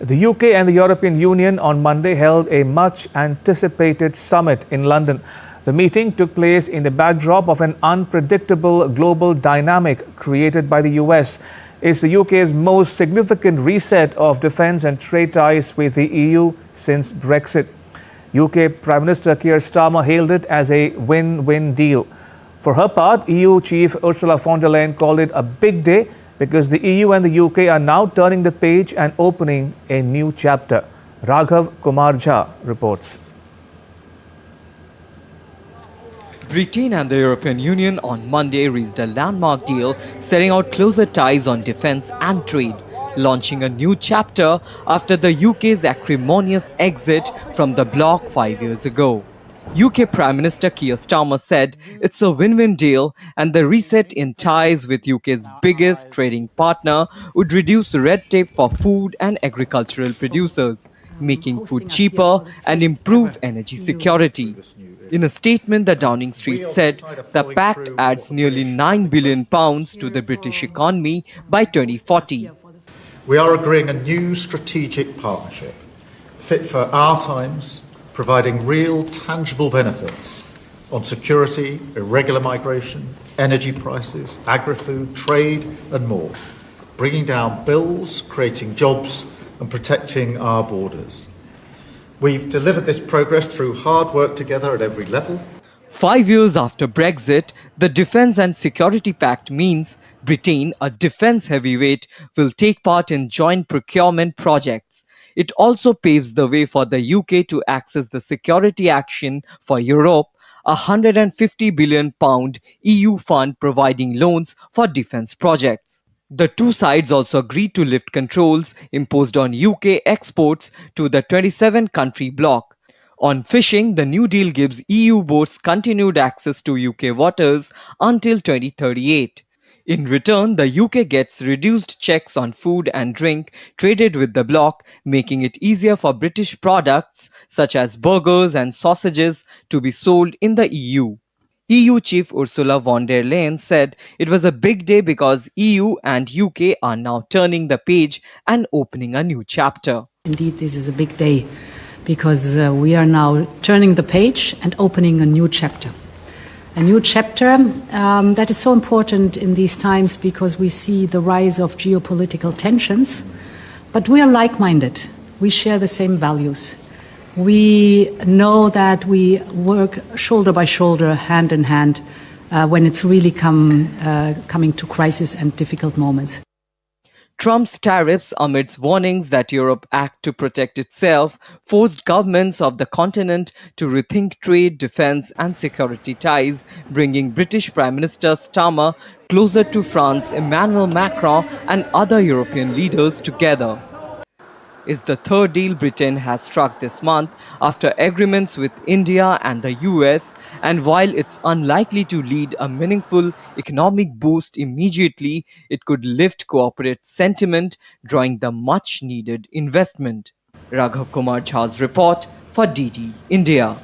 The UK and the European Union on Monday held a much-anticipated summit in London. The meeting took place in the backdrop of an unpredictable global dynamic created by the US. It's the UK's most significant reset of defence and trade ties with the EU since Brexit. UK Prime Minister Keir Starmer hailed it as a win-win deal. For her part, EU Chief Ursula von der Leyen called it a big day because the EU and the UK are now turning the page and opening a new chapter. Raghav Kumar Jha reports. Britain and the European Union on Monday reached a landmark deal setting out closer ties on defence and trade, launching a new chapter after the UK's acrimonious exit from the bloc 5 years ago. UK Prime Minister Keir Starmer said it's a win-win deal and the reset in ties with UK's biggest trading partner would reduce red tape for food and agricultural producers, making food cheaper and improve energy security. In a statement, the Downing Street said the pact adds nearly £9 billion to the British economy by 2040. We are agreeing a new strategic partnership, fit for our times, providing real tangible benefits on security, irregular migration, energy prices, agri-food, trade and more, bringing down bills, creating jobs and protecting our borders. We've delivered this progress through hard work together at every level. 5 years after Brexit, the Defence and Security Pact means Britain, a defence heavyweight, will take part in joint procurement projects. It also paves the way for the UK to access the Security Action for Europe, a £150 billion EU fund providing loans for defence projects. The two sides also agreed to lift controls imposed on UK exports to the 27-country bloc. On fishing, the new deal gives EU boats continued access to UK waters until 2038. In return, the UK gets reduced checks on food and drink traded with the bloc, making it easier for British products such as burgers and sausages to be sold in the EU. EU Chief Ursula von der Leyen said it was a big day because EU and UK are now turning the page and opening a new chapter. Indeed, this is a big day because we are now turning the page and opening a new chapter. A new chapter that is so important in these times because we see the rise of geopolitical tensions, but we are like-minded. We share the same values. We know that we work shoulder by shoulder, hand in hand, when it's really coming to crisis and difficult moments. Trump's tariffs, amidst warnings that Europe act to protect itself, forced governments of the continent to rethink trade, defence and security ties, bringing British Prime Minister Starmer closer to France, Emmanuel Macron and other European leaders together. Is the third deal Britain has struck this month after agreements with India and the US, and while it's unlikely to lead a meaningful economic boost immediately, it could lift corporate sentiment, drawing the much-needed investment. Raghav Kumar Jha's report for DD India.